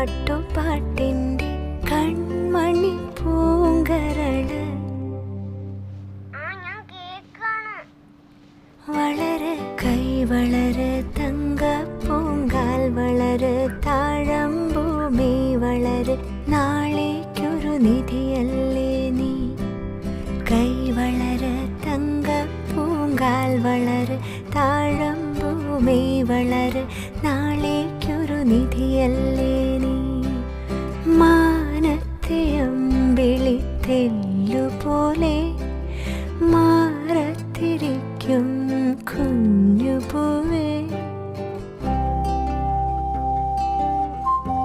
പാട്ടുപാട്ടിൻ്റെ കൺമണി പൂങ്കരള് വളര് കൈവളര് തങ്കപ്പൂങ്കാൽ വളര് താഴമ്പൂമി വളര് നാളേക്കൊരു നിധിയല്ലേ നീ കൈവളര് തങ്കപ്പൂങ്കാൽ വളര് താഴമ്പൂമി വളര് നാളേക്കൊരു നിധിയല്ലേ നീ മാനത്തെ അമ്പിളിത്തെല്ലുപോലെ